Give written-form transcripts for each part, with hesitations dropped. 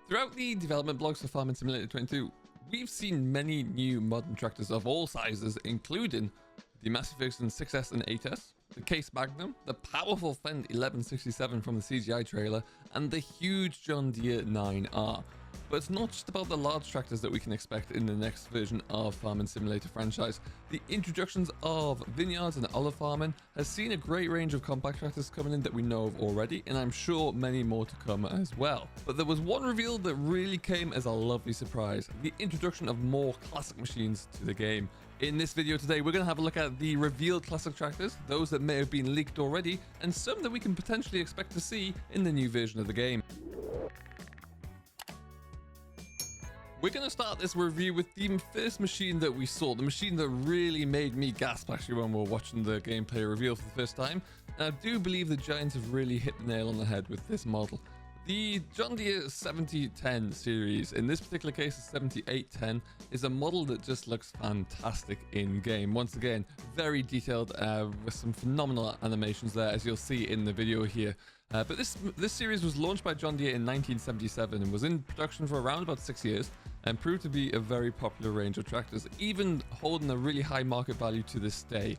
Throughout the development blogs for Farming Simulator 22, we've seen many new modern tractors of all sizes, including the Massey 6S and 8S, the Case Magnum, the powerful Fent 1167 from the CGI trailer, and the huge John Deere 9R. But it's not just about the large tractors that we can expect in the next version of Farming Simulator franchise. The introductions of vineyards and olive farming has seen a great range of compact tractors coming in that we know of already, and I'm sure many more to come as well. But there was one reveal that really came as a lovely surprise: the introduction of more classic machines to the game. In this video today, we're going to have a look at the revealed classic tractors, those that may have been leaked already, and some that we can potentially expect to see in the new version of the game. We're going to start this review with the first machine that we saw, the machine that really made me gasp actually when we were watching the gameplay reveal for the first time. And I do believe the Giants have really hit the nail on the head with this model. The John Deere 7010 series, in this particular case the 7810, is a model that just looks fantastic in game. Once again, very detailed with some phenomenal animations there, as you'll see in the video here. But this series was launched by John Deere in 1977 and was in production for around about 6 years and proved to be a very popular range of tractors, even holding a really high market value to this day.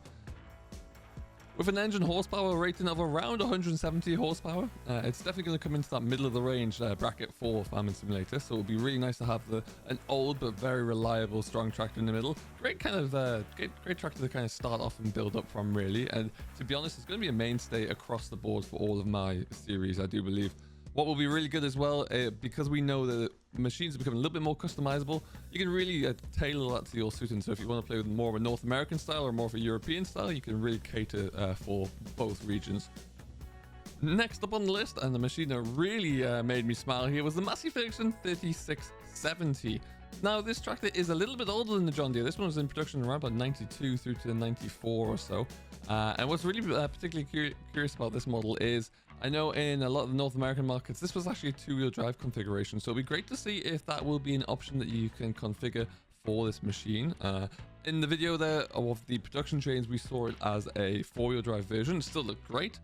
With an engine horsepower rating of around 170 horsepower, it's definitely going to come into that middle of the range bracket for Farming Simulator, so it would be really nice to have an old but very reliable, strong tractor in the middle. Great tractor to kind of start off and build up from, really. And to be honest, it's going to be a mainstay across the board for all of my series, I do believe. What will be really good as well, because we know that machines are becoming a little bit more customizable, you can really tailor that to your suiting. So if you want to play with more of a North American style or more of a European style, you can really cater for both regions. Next up on the list, and the machine that really made me smile here, was the Massey 3670. Now, this tractor is a little bit older than the John Deere. This one was in production around about 92 through to 94 or so. And what's really particularly curious about this model is, I know in a lot of the North American markets, this was actually a two-wheel drive configuration. So it'll be great to see if that will be an option that you can configure for this machine. In the video there of the production trains, we saw it as a four-wheel drive version. It still looked great.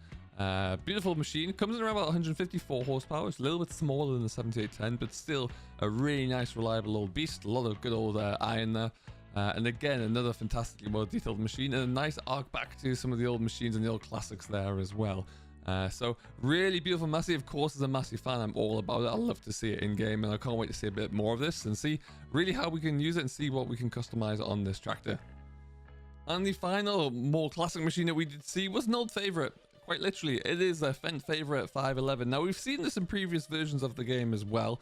Beautiful machine. Comes in around about 154 horsepower. It's a little bit smaller than the 7810, but still a really nice, reliable old beast. A lot of good old iron there. And again, another fantastically well detailed machine, and a nice arc back to some of the old machines and the old classics there as well. So really beautiful Massey. Of course, as a Massey fan, I'm all about it. I love to see it in game, and I can't wait to see a bit more of this and see really how we can use it and see what we can customize on this tractor. And the final, more classic machine that we did see was an old favorite. Quite literally, it is a Fent favorite 511. Now, we've seen this in previous versions of the game as well.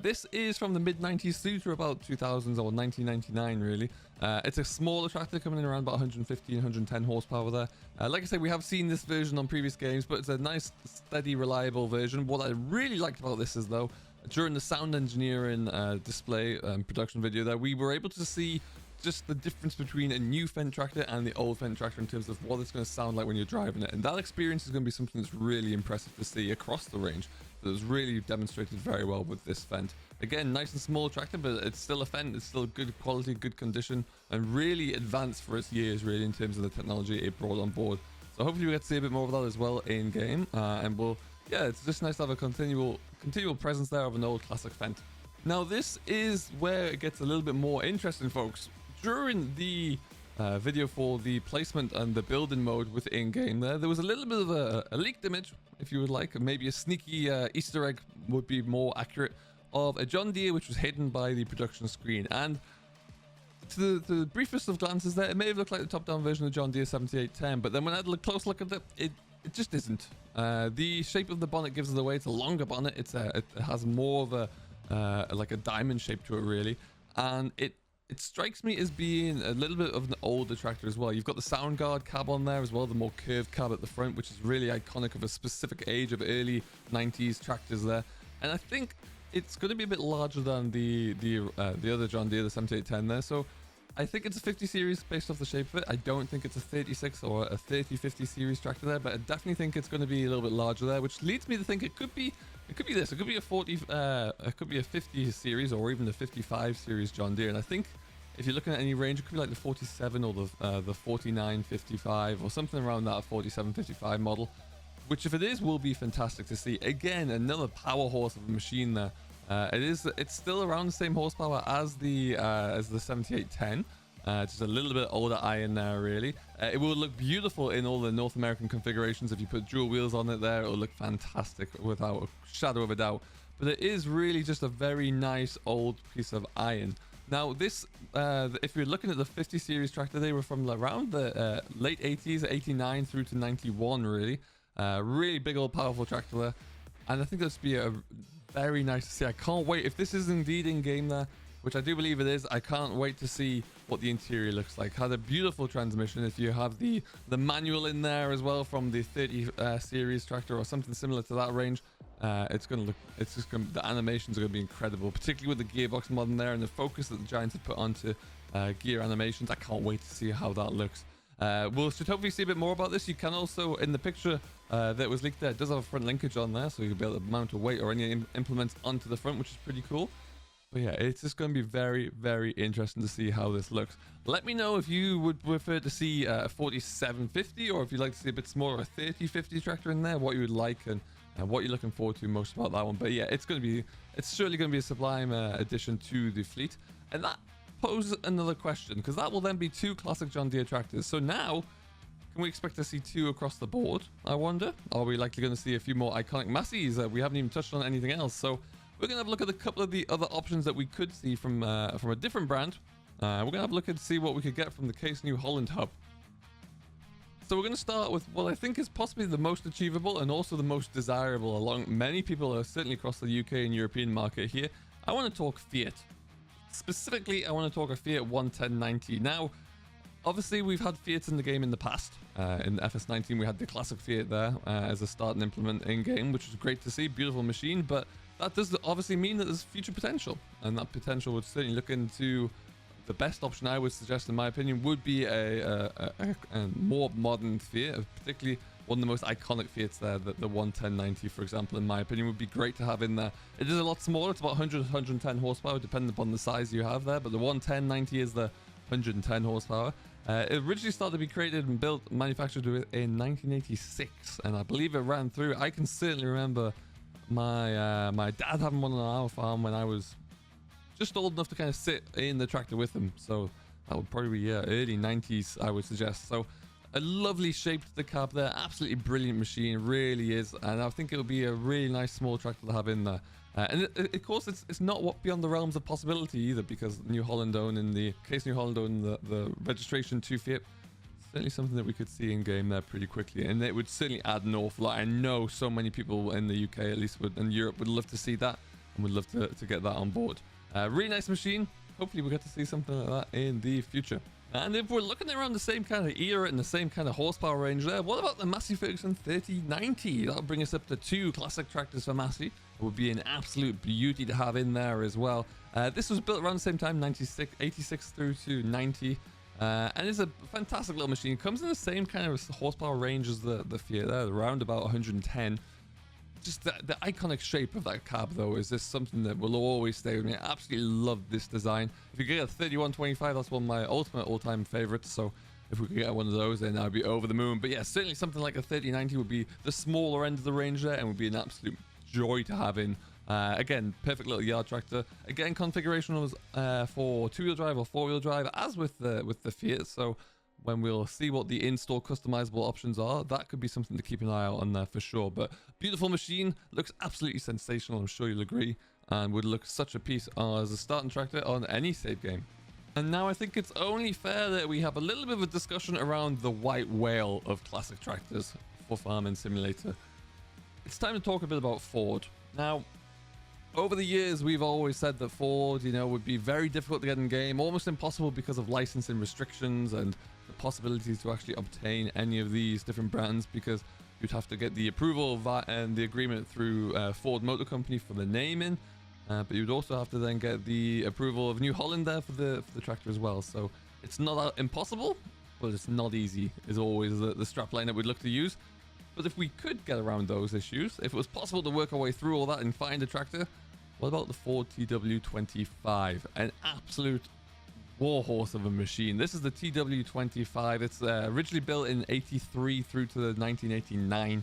This is from the mid-90s through to about 2000s or 1999, really. It's a smaller tractor coming in around about 115, 110 horsepower there. Like I said, we have seen this version on previous games, but it's a nice, steady, reliable version. What I really liked about this is, though, during the sound engineering display production video there, we were able to see just the difference between a new Fent tractor and the old Fent tractor in terms of what it's going to sound like when you're driving it. And that experience is going to be something that's really impressive to see across the range. But it was really demonstrated very well with this Fent. Again, nice and small tractor, but it's still a Fent. It's still good quality, good condition, and really advanced for its years, really, in terms of the technology it brought on board. So hopefully we get to see a bit more of that as well in game. And yeah, it's just nice to have a continual presence there of an old classic Fent. Now, this is where it gets a little bit more interesting, folks. During the video for the placement and the building mode within game there was a little bit of a leaked image, if you would like, maybe a sneaky Easter egg would be more accurate, of a John Deere which was hidden by the production screen. And to the briefest of glances there, it may have looked like the top-down version of John Deere 7810, but then when I had a close look at it, it just isn't. The shape of the bonnet gives it away. It's a longer bonnet. It has more of a like a diamond shape to it, really, and it strikes me as being a little bit of an older tractor as well. You've got the sound guard cab on there as well, the more curved cab at the front, which is really iconic of a specific age of early 90s tractors there. And I think it's going to be a bit larger than the other John Deere, the 7810 there. So I think it's a 50 series based off the shape of it. I don't think it's a 36 or a 3050 series tractor there, but I definitely think it's going to be a little bit larger there, which leads me to think it could be this. It could be a 50 series or even the 55 series John Deere. And I think if you're looking at any range, it could be like the 47 or the 4955 or something around that 4755 model, which if it is will be fantastic to see. Again, another power horse of a machine there. It's still around the same horsepower as the 7810. Just a little bit older iron there, really. It will look beautiful in all the North American configurations. If you put dual wheels on it there, it'll look fantastic without a shadow of a doubt. But it is really just a very nice old piece of iron. Now this, if you're looking at the 50 series tractor, they were from around the late 80s, 89 through to 91, really. Really big old powerful tractor there. And I think that's be a very nice to see. I can't wait. If this is indeed in game there, which I do believe it is, I can't wait to see what the interior looks like. Had a beautiful transmission. If you have the manual in there as well from the 30 series tractor or something similar to that range, it's gonna look, the animations are gonna be incredible, particularly with the gearbox mod in there and the focus that the Giants have put onto gear animations. I can't wait to see how that looks. We'll should hopefully see a bit more about this. You can also, in the picture that was leaked there, it does have a front linkage on there, so you'll be able to mount a weight or any implements onto the front, which is pretty cool. But yeah, it's just going to be very, very interesting to see how this looks. Let me know if you would prefer to see a 4750, or if you'd like to see a bit smaller, a 3050 tractor in there, what you would like and what you're looking forward to most about that one. But yeah, it's surely going to be a sublime addition to the fleet. And that poses another question, because that will then be 2 classic John Deere tractors. So now, can we expect to see 2 across the board, I wonder? Are we likely going to see a few more iconic Masseys? We haven't even touched on anything else. So we're going to have a look at a couple of the other options that we could see from a different brand. We're going to have a look and see what we could get from the Case New Holland hub. So we're going to start with what I think is possibly the most achievable and also the most desirable along many people, certainly across the UK and European market here. I want to talk Fiat. Specifically, I want to talk a Fiat 11090. Now, obviously, we've had Fiats in the game in the past. In FS19, we had the classic Fiat there as a start and implement in-game, which was great to see. Beautiful machine, but that does obviously mean that there's future potential, and that potential would certainly look into the best option. I would suggest, in my opinion, would be a more modern Fiat, particularly one of the most iconic Fiats there, the 11090, for example, in my opinion, would be great to have in there. It is a lot smaller. It's about 100, 110 horsepower, depending upon the size you have there, but the 11090 is the 110 horsepower. It originally started to be created and built, manufactured in 1986, and I believe it ran through. I can certainly remember my dad having one on our farm when I was just old enough to kind of sit in the tractor with him. So that would probably be early 90s, I would suggest. So a lovely shape to the cab there, absolutely brilliant machine, really is, and I think it would be a really nice small tractor to have in there. And of course, it's not beyond the realms of possibility either, because New Holland own, in the Case New Holland own the registration to Fiat. Certainly something that we could see in game there pretty quickly, and it would certainly add an awful lot. I know so many people in the UK, at least, and Europe, would love to see that and would love to get that on board. Really nice machine. Hopefully we get to see something like that in the future. And if we're looking around the same kind of era and the same kind of horsepower range there, what about the Massey Ferguson 3090? That'll bring us up to 2 classic tractors for Massey. It would be an absolute beauty to have in there as well. This was built around the same time, 86 through to 90. And it's a fantastic little machine. It comes in the same kind of horsepower range as the Fiat there, around about 110. Just the iconic shape of that cab, though, is just something that will always stay with me. I absolutely love this design. If you get a 3125, that's one of my ultimate all-time favorites. So if we could get one of those, then I'd be over the moon. But yeah, certainly something like a 3090 would be the smaller end of the range there, and would be an absolute joy to have in. Again, perfect little yard tractor. Again, configuration was for 2-wheel drive or 4-wheel drive, as with the Fiat. So when we'll see what the in-store customizable options are, that could be something to keep an eye out on there for sure. But beautiful machine, looks absolutely sensational, I'm sure you'll agree, and would look such a piece as a starting tractor on any save game. And now I think it's only fair that we have a little bit of a discussion around the white whale of classic tractors for Farming Simulator. It's time to talk a bit about Ford. Now, over the years, we've always said that Ford, would be very difficult to get in game, almost impossible because of licensing restrictions and the possibilities to actually obtain any of these different brands, because you'd have to get the approval of that and the agreement through Ford Motor Company for the naming, but you'd also have to then get the approval of New Holland there for the tractor as well. So it's not impossible, but it's not easy, is always the strapline that we'd look to use. But if we could get around those issues, if it was possible to work our way through all that and find a tractor, what about the Ford TW25? An absolute warhorse of a machine. This is the TW25. It's originally built in 83 through to the 1989.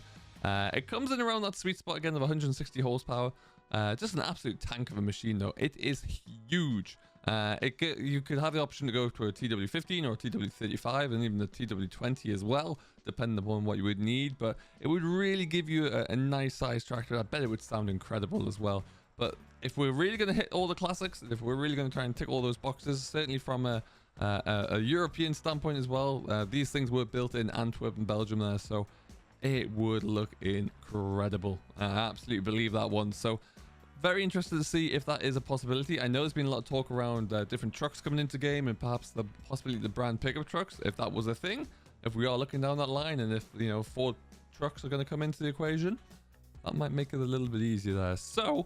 It comes in around that sweet spot again of 160 horsepower. Just an absolute tank of a machine, though. It is huge. You could have the option to go to a TW15 or a TW35 and even the TW20 as well, depending upon what you would need. But it would really give you a nice size tractor. I bet it would sound incredible as well. But if we're really going to hit all the classics, if we're really going to try and tick all those boxes, certainly from a European standpoint as well, these things were built in Antwerp and Belgium there, so it would look incredible. I absolutely believe that one. So very interested to see if that is a possibility. I know there's been a lot of talk around different trucks coming into game, and perhaps the possibility the brand pickup trucks, if that was a thing, if we are looking down that line, and if, you know, Ford trucks are going to come into the equation, that might make it a little bit easier there. So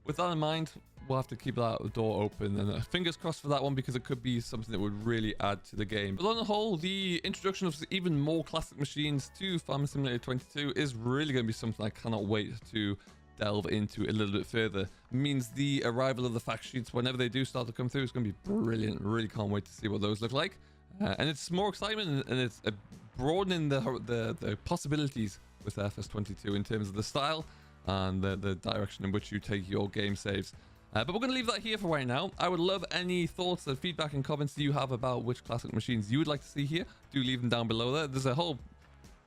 with that in mind, we'll have to keep that door open, and fingers crossed for that one, because it could be something that would really add to the game. But on the whole, the introduction of even more classic machines to Farming Simulator 22 is really going to be something I cannot wait to delve into a little bit further. It means the arrival of the fact sheets, whenever they do start to come through, is going to be brilliant. Really can't wait to see what those look like. And it's more excitement, and it's broadening the possibilities with FS22 in terms of the style and the direction in which you take your game saves. But we're going to leave that here for right now. I would love any thoughts and feedback and comments you have about which classic machines you would like to see here. Do leave them down below there. There's a whole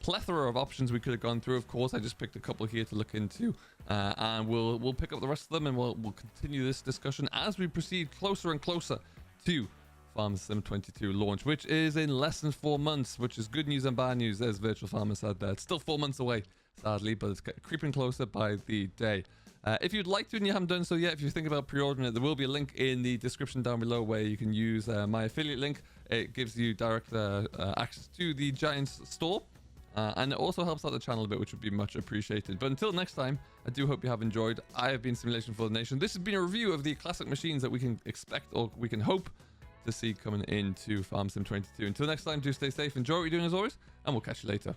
plethora of options we could have gone through. Of course, I just picked a couple here to look into, and we'll pick up the rest of them, and we'll continue this discussion as we proceed closer and closer to Farming Sim 22 launch, which is in less than 4 months, which is good news and bad news. There's Virtual Farmer said there. It's still 4 months away, sadly, but it's creeping closer by the day. If you'd like to and you haven't done so yet, if you think about pre-ordering it, there will be a link in the description down below where you can use my affiliate link. It gives you direct access to the Giants store, and it also helps out the channel a bit, which would be much appreciated. But until next time, I do hope you have enjoyed. I have been Simulation for the Nation. This has been a review of the classic machines that we can expect, or we can hope to see coming into Farm Sim 22. Until next time, do stay safe, enjoy what you're doing as always, and we'll catch you later.